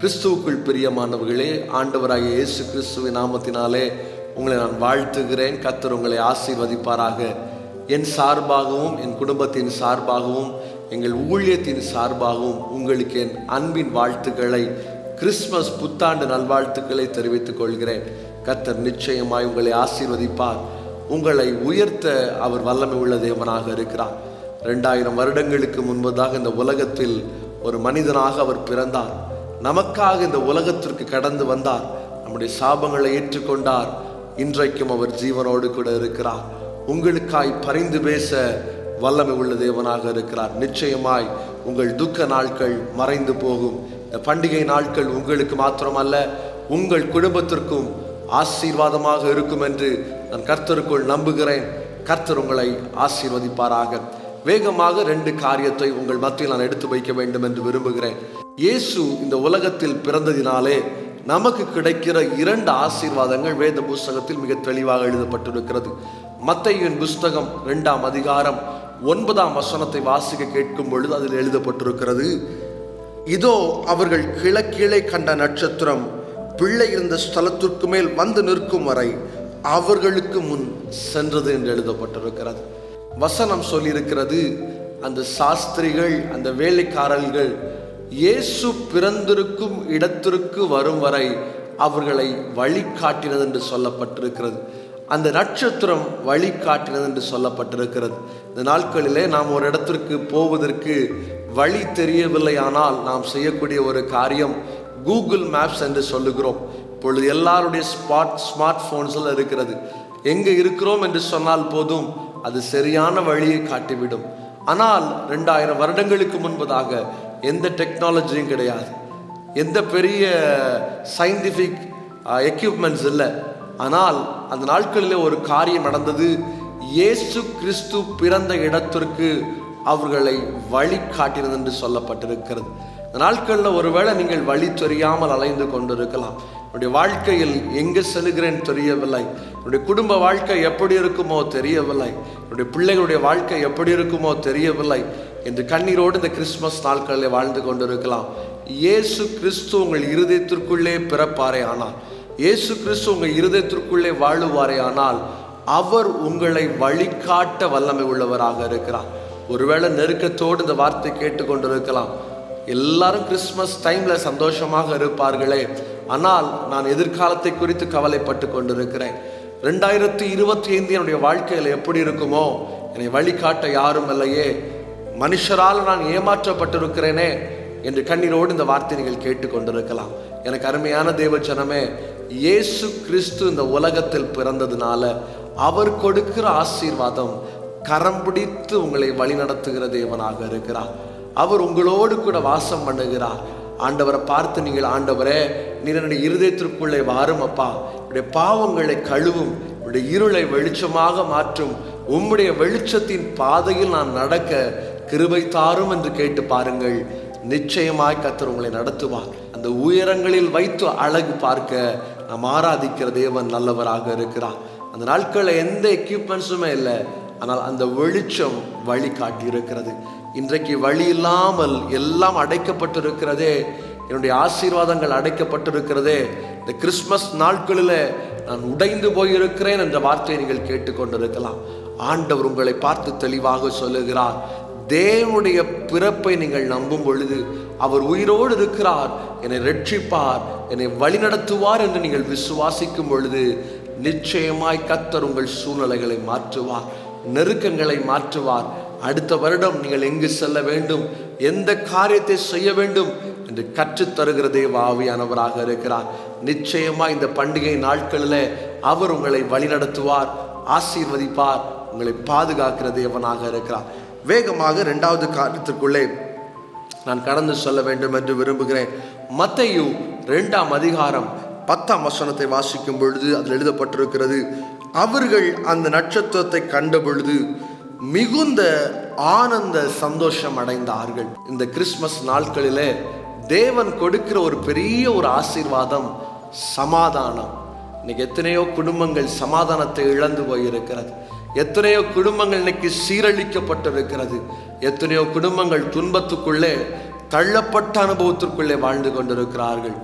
கிறிஸ்துவுக்குள் பிரியமானவர்களே, ஆண்டவராகிய இயேசு கிறிஸ்துவின் நாமத்தினாலே உங்களை நான் வாழ்த்துகிறேன். கர்த்தர் உங்களை ஆசீர்வதிப்பாராக. என் சார்பாகவும் என் குடும்பத்தின் சார்பாகவும் எங்கள் ஊழியத்தின் சார்பாகவும் உங்களுக்கு என் அன்பின் வாழ்த்துக்களை, கிறிஸ்மஸ் புத்தாண்டு நல்வாழ்த்துக்களை தெரிவித்துக் கொள்கிறேன். கர்த்தர் நிச்சயமாய் உங்களை ஆசீர்வதிப்பார். உங்களை உயர்த்த அவர் வல்லமை உள்ள தேவனாக இருக்கிறார். 2000 வருடங்களுக்கு முன்பதாக இந்த உலகத்தில் ஒரு மனிதனாக அவர் பிறந்தார். நமக்காக இந்த உலகத்திற்கு கடந்து வந்தார். நம்முடைய சாபங்களை ஏற்றுக்கொண்டார். இன்றைக்கும் அவர் ஜீவனோடு கூட இருக்கிறார். உங்களுக்காய் பரிந்து பேச வல்லமை உள்ள தேவனாக இருக்கிறார். நிச்சயமாய் உங்கள் துக்க நாட்கள் மறைந்து போகும். இந்த பண்டிகை நாட்கள் உங்களுக்கு மாத்திரமல்ல, உங்கள் குடும்பத்திற்கும் ஆசீர்வாதமாக இருக்கும் என்று நான் கர்த்தருக்குள் நம்புகிறேன். கர்த்தர் உங்களை ஆசீர்வதிப்பாராக. வேகமாக 2 காரியத்தை உங்கள் மத்தியில் நான் எடுத்து வைக்க வேண்டும் என்று விரும்புகிறேன். இயேசு இந்த உலகத்தில் பிறந்ததினாலே நமக்கு கிடைக்கிற 2 ஆசீர்வாதங்கள் வேத புஸ்தகத்தில் மிக தெளிவாக எழுதப்பட்டிருக்கிறது. மத்தேயுவின் புஸ்தகம் 2ஆம் அதிகாரம் 9ஆம் வசனத்தை வாசிக்க கேட்கும் பொழுது அதில் எழுதப்பட்டிருக்கிறது, இதோ அவர்கள் கிழக்கிலே கண்ட நட்சத்திரம் பிள்ளை இருந்த ஸ்தலத்திற்கு மேல் வந்து நிற்கும் வரை அவர்களுக்கு முன் சென்றது என்று எழுதப்பட்டிருக்கிறது. வசனம் சொல்லியிருக்கிறது, அந்த சாஸ்திரிகள், அந்த வேலைக்காரர்கள் இயேசு பிறந்திருக்கும் இடத்திற்கு வரும் வரை அவர்களை வழிகாட்டினது என்று சொல்லப்பட்டிருக்கிறது. அந்த நட்சத்திரம் வழிகாட்டினது என்று சொல்லப்பட்டிருக்கிறது. இந்த நாட்களிலே நாம் ஒரு இடத்திற்கு போவதற்கு வழி தெரியவில்லை, ஆனால் நாம் செய்யக்கூடிய ஒரு காரியம் கூகுள் மேப்ஸ் என்று சொல்லுகிறோம். இப்பொழுது எல்லாருடைய ஸ்மார்ட் போன்ஸில் இருக்கிறது. எங்கே இருக்கிறோம் என்று சொன்னால் போதும், அது சரியான வழியை காட்டிவிடும். ஆனால் 2000 வருடங்களுக்கு முன்பதாக எந்த டெக்னாலஜியும் கிடையாது, எந்த பெரிய சயின்டிஃபிக் எக்யூப்மெண்ட்ஸ் இல்லை. ஆனால் அந்த நாட்களிலே ஒரு காரியம் நடந்தது. இயேசு கிறிஸ்து பிறந்த இடத்திற்கு அவர்களை வழி காட்டினது என்று சொல்லப்பட்டிருக்கிறது. இந்த நாட்களில் ஒருவேளை நீங்கள் வழி தெரியாமல் அலைந்து கொண்டிருக்கலாம். என்னுடைய வாழ்க்கையில் எங்கே செல்கிறேன் தெரியவில்லை, என்னுடைய குடும்ப வாழ்க்கை எப்படி இருக்குமோ தெரியவில்லை, என்னுடைய பிள்ளைகளுடைய வாழ்க்கை எப்படி இருக்குமோ தெரியவில்லை என்று கண்ணீரோடு இந்த கிறிஸ்மஸ் நாட்களில் வாழ்ந்து கொண்டிருக்கலாம். இயேசு கிறிஸ்து உங்கள் இருதயத்திற்குள்ளே பிறப்பாரே ஆனால், இயேசு கிறிஸ்து உங்கள் இருதயத்திற்குள்ளே வாழுவாரே ஆனால், அவர் உங்களை வழிகாட்ட வல்லமை உள்ளவராக இருக்கிறார். ஒருவேளை நெருக்கத்தோடு இந்த வார்த்தை கேட்டுக்கொண்டிருக்கலாம். எல்லாரும் கிறிஸ்மஸ் டைம்ல சந்தோஷமாக இருப்பார்களே, ஆனால் நான் எதிர்காலத்தை குறித்து கவலைப்பட்டு கொண்டிருக்கிறேன். 2025 என்னுடைய வாழ்க்கையில் எப்படி இருக்குமோ, என்னை வழிகாட்ட யாரும் இல்லையே, மனுஷரால் நான் ஏமாற்றப்பட்டிருக்கிறேனே என்று கண்ணீரோடு இந்த வார்த்தை நீங்கள் கேட்டுக்கொண்டிருக்கலாம். எனக்கு அருமையான தேவ ஜனமே, இயேசு கிறிஸ்து இந்த உலகத்தில் பிறந்ததுனால அவர் கொடுக்கிற ஆசீர்வாதம் கரம் பிடித்து உங்களை வழிநடத்துகிற தேவனாக இருக்கிறார். அவர் உங்களோடு கூட வாசம் பண்ணுகிறார். ஆண்டவரை பார்த்து நீங்கள், ஆண்டவரே நீர் என்னுடைய இருதயத்திற்குள்ளே வாரும் அப்பா, என்னுடைய பாவங்களை கழுவும், என்னுடைய இருளை வெளிச்சமாக மாற்றும், உம்முடைய வெளிச்சத்தின் பாதையில் நான் நடக்க கிருபை தாரும் என்று கேட்டு பாருங்கள். நிச்சயமாய் கர்த்தர் உங்களை நடத்துவார். அந்த உயரங்களில் வைத்து அழகு பார்க்க நாம் ஆராதிக்கிற தேவன் நல்லவராக இருக்கிறார். அந்த நாட்களில் எந்த எக்யூப்மெண்ட்ஸுமே இல்லை, ஆனால் அந்த வெளிச்சம் வழி காட்டி இருக்கிறது. இன்றைக்கு வழி இல்லாமல் எல்லாம் அடைக்கப்பட்டிருக்கிறதே, என்னுடைய ஆசீர்வாதங்கள் அடைக்கப்பட்டிருக்கிறதே. இந்த கிறிஸ்மஸ் நாட்களில் நான் உடைந்து போயிருக்கிறேன் என்ற வார்த்தையை நீங்கள் கேட்டுக்கொண்டிருக்கலாம். ஆண்டவர் உங்களை பார்த்து தெளிவாக சொல்லுகிறார், தேவனுடைய பிறப்பை நீங்கள் நம்பும் பொழுது அவர் உயிரோடு இருக்கிறார், என்னை ரட்சிப்பார், என்னை வழிநடத்துவார் என்று நீங்கள் விசுவாசிக்கும் பொழுது நிச்சயமாய் கர்த்தர் உங்கள் சூழ்நிலைகளை மாற்றுவார், நெருக்கங்களை மாற்றுவார். அடுத்த வருடம் நீங்கள் எங்கு செல்ல வேண்டும், எந்த காரியத்தை செய்ய வேண்டும் என்று கற்றுத்தருகிற தேவ ஆவியானவராக இருக்கிறார். நிச்சயமா இந்த பண்டிகை நாட்களில் அவர் உங்களை வழிநடத்துவார், ஆசீர்வதிப்பார், உங்களை பாதுகாக்கிற தேவனாக இருக்கிறார். வேகமாக 2வது காரியத்திற்குள்ளே நான் கடந்து சொல்ல வேண்டும் என்று விரும்புகிறேன். மத்தேயு 2ஆம் அதிகாரம் 10ஆம் வசனத்தை வாசிக்கும் பொழுது அதில் எழுதப்பட்டிருக்கிறது, அவர்கள் அந்த நட்சத்திரத்தை கண்ட பொழுது மிகுந்த ஆனந்த சந்தோஷம் அடைந்தார்கள். இந்த கிறிஸ்மஸ் நாட்களிலே தேவன் கொடுக்கிற ஒரு பெரிய ஒரு ஆசீர்வாதம் சமாதானம். இன்னைக்கு எத்தனையோ குடும்பங்கள் சமாதானத்தை இழந்து போயிருக்கிறது. எத்தனையோ குடும்பங்கள் இன்னைக்கு சீரழிக்கப்பட்டிருக்கிறது. எத்தனையோ குடும்பங்கள் துன்பத்துக்குள்ளே தள்ளப்பட்ட அனுபவத்திற்குள்ளே வாழ்ந்து கொண்டிருக்கிறார்கள்.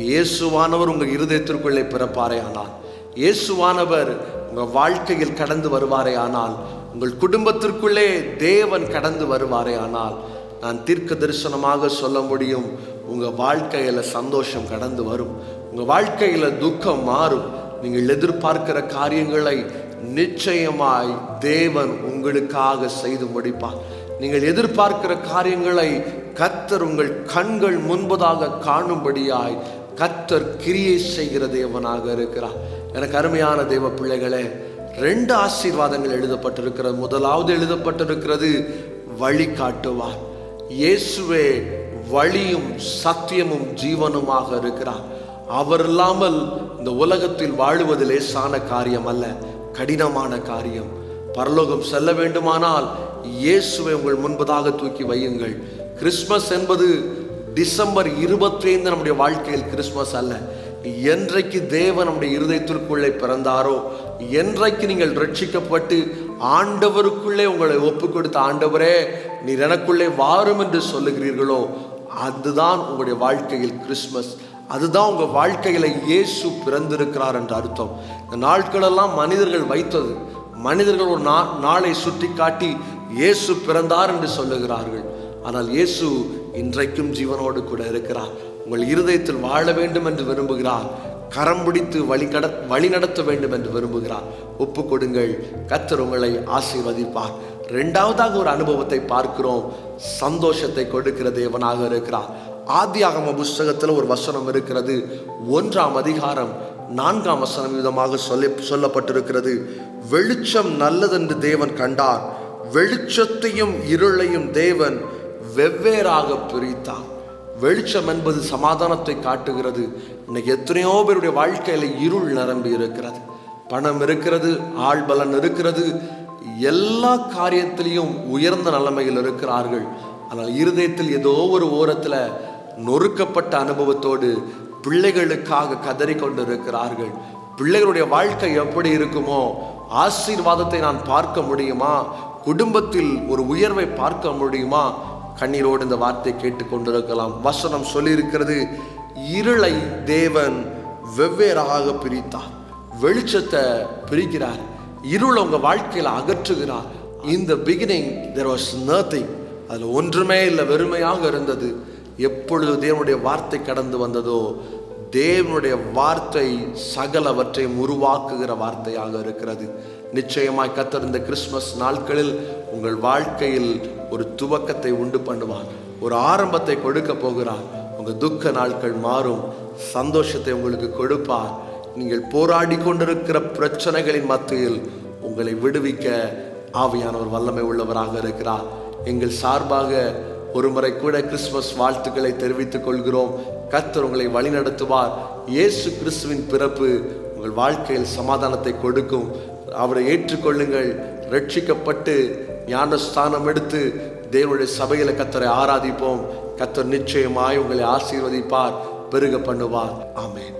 இயேசுவானவர் உங்கள் இருதயத்திற்குள்ளே பிறப்பாரே ஆனால், இயேசுவானவர் உங்கள் வாழ்க்கையில் கடந்து வருவாரே ஆனால், உங்கள் குடும்பத்திற்குள்ளே தேவன் கடந்து வருவாரே ஆனால், நான் தீர்க்க தரிசனமாக சொல்ல முடியும், உங்கள் வாழ்க்கையில் சந்தோஷம் கடந்து வரும். உங்கள் வாழ்க்கையில் துக்கம் மாறும். நீங்கள் எதிர்பார்க்கிற காரியங்களை நிச்சயமாய் தேவன் உங்களுக்காக செய்து முடிப்பார். நீங்கள் எதிர்பார்க்கிற காரியங்களை கர்த்தர் உங்கள் கண்கள் முன்பதாக காணும்படியாய் கர்த்தர் கிரியை செய்கிற தேவனாக இருக்கிறார். எனக்கு அருமையான தேவ பிள்ளைகளே, 2 ஆசீர்வாதங்கள் எழுதப்பட்டிருக்கிறது. முதலாவது எழுதப்பட்டிருக்கிறது, வழி காட்டுவார். இயேசுவே வழியும் சத்தியமும் ஜீவனுமாக இருக்கிறார். அவர் இல்லாமல் இந்த உலகத்தில் வாழுவது லேசான காரியம் அல்ல, கடினமான காரியம். பரலோகம் செல்ல வேண்டுமானால் இயேசுவை உங்கள் முன்பதாக தூக்கி வையுங்கள். கிறிஸ்மஸ் என்பது டிசம்பர் 25 நம்முடைய வாழ்க்கையில் கிறிஸ்மஸ் அல்ல. என்றைக்கு தேவன் நம்முடைய இருதயத்திற்குள்ளே பிறந்தாரோ, என்றைக்கு நீங்கள் ரட்சிக்கப்பட்டு ஆண்டவருக்குள்ளே உங்களை ஒப்பு கொடுத்த, ஆண்டவரே நீர் எனக்குள்ளே வாரும் என்று சொல்லுகிறீர்களோ, அதுதான் உங்களுடைய வாழ்க்கையில் கிறிஸ்மஸ். அதுதான் உங்கள் வாழ்க்கையில் இயேசு பிறந்திருக்கிறார் என்ற அர்த்தம். இந்த நாட்களெல்லாம் மனிதர்கள் வைத்தது. மனிதர்கள் ஒரு நாளை சுட்டி காட்டி இயேசு பிறந்தார் என்று சொல்லுகிறார்கள். ஆனால் இயேசு இன்றைக்கும் ஜீவனோடு கூட இருக்கிறார். உங்கள் இருதயத்தில் வாழ வேண்டும் என்று விரும்புகிறார். கரம் பிடித்து வழி நடத்த வேண்டும் என்று விரும்புகிறார். ஒப்பு கொடுங்கள், கர்த்தர் உங்களை ஆசீர்வதிப்பார். 2வதாக ஒரு அனுபவத்தை பார்க்கிறோம். சந்தோஷத்தை கொடுக்கிற தேவனாக இருக்கிறார். ஆதியாகம புஸ்தகத்தில் ஒரு வசனம் இருக்கிறது. 1ஆம் அதிகாரம் 4ஆம் வசனம் விதமாக சொல்லப்பட்டிருக்கிறது. வெளிச்சம் நல்லதென்று தேவன் கண்டார், வெளிச்சத்தையும் இருளையும் தேவன் வெவ்வேறாக பிரித்தார். வெளிச்சம் என்பது சமாதானத்தை காட்டுகிறது. இன்னைக்கு எத்தனையோ பேருடைய வாழ்க்கையில இருள் நிரம்பி இருக்கிறது. பணம் இருக்கிறது, ஆள்பலன் இருக்கிறது, எல்லா காரியத்திலையும் உயர்ந்த நிலைமையில் இருக்கிறார்கள். ஆனால் இருதயத்தில் ஏதோ ஒரு ஓரத்தில் நொறுக்கப்பட்ட அனுபவத்தோடு பிள்ளைகளுக்காக கதறி கொண்டு இருக்கிறார்கள். பிள்ளைகளுடைய வாழ்க்கை எப்படி இருக்குமோ, ஆசீர்வாதத்தை நான் பார்க்க முடியுமா, குடும்பத்தில் ஒரு உயர்வை பார்க்க முடியுமா, கண்ணீரோடு இந்த வார்த்தை கேட்டுக்கொண்டிருக்கலாம். வசனம் சொல்லி இருக்கிறது, இருளை தேவன் வெவ்வேறாக பிரித்தார். வெளிச்சத்தை பிரிக்கிறார், இருளை உங்க வாழ்க்கையில அகற்றுகிறார். In the beginning there was nothing. அதுல ஒன்றுமே இல்லை, வெறுமையாக இருந்தது. எப்பொழுது தேவனுடைய வார்த்தை கடந்து வந்ததோ, தேவனுடைய வார்த்தை சகலவற்றையும் உருவாக்குகிற வார்த்தையாக இருக்கிறது. நிச்சயமாய் கர்த்தர் இந்த கிறிஸ்மஸ் நாட்களில் உங்கள் வாழ்க்கையில் ஒரு துவக்கத்தை உண்டு பண்ணுவார், ஒரு ஆரம்பத்தை கொடுக்க போகிறார். உங்கள் துக்க நாட்கள் மாறும், சந்தோஷத்தை உங்களுக்கு கொடுப்பார். நீங்கள் போராடி கொண்டிருக்கிற பிரச்சனைகளின் மத்தியில் உங்களை விடுவிக்க ஆவியானவர் வல்லமை உள்ளவராக இருக்கிறார். எங்கள் சார்பாக ஒரு முறை கூட கிறிஸ்மஸ் வாழ்த்துக்களை தெரிவித்துக் கொள்கிறோம். கர்த்தர் உங்களை வழி நடத்துவார். இயேசு கிறிஸ்துவின் பிறப்பு உங்கள் வாழ்க்கையில் சமாதானத்தை கொடுக்கும். அவரை ஏற்றுக்கொள்ளுங்கள். ரட்சிக்கப்பட்டு ஞானஸ்தானம் எடுத்து தேவனுடைய சபையில கர்த்தரை ஆராதிப்போம். கர்த்தர் நிச்சயமாய் உங்களை ஆசீர்வதிப்பார், பெருக பண்ணுவார். ஆமென்.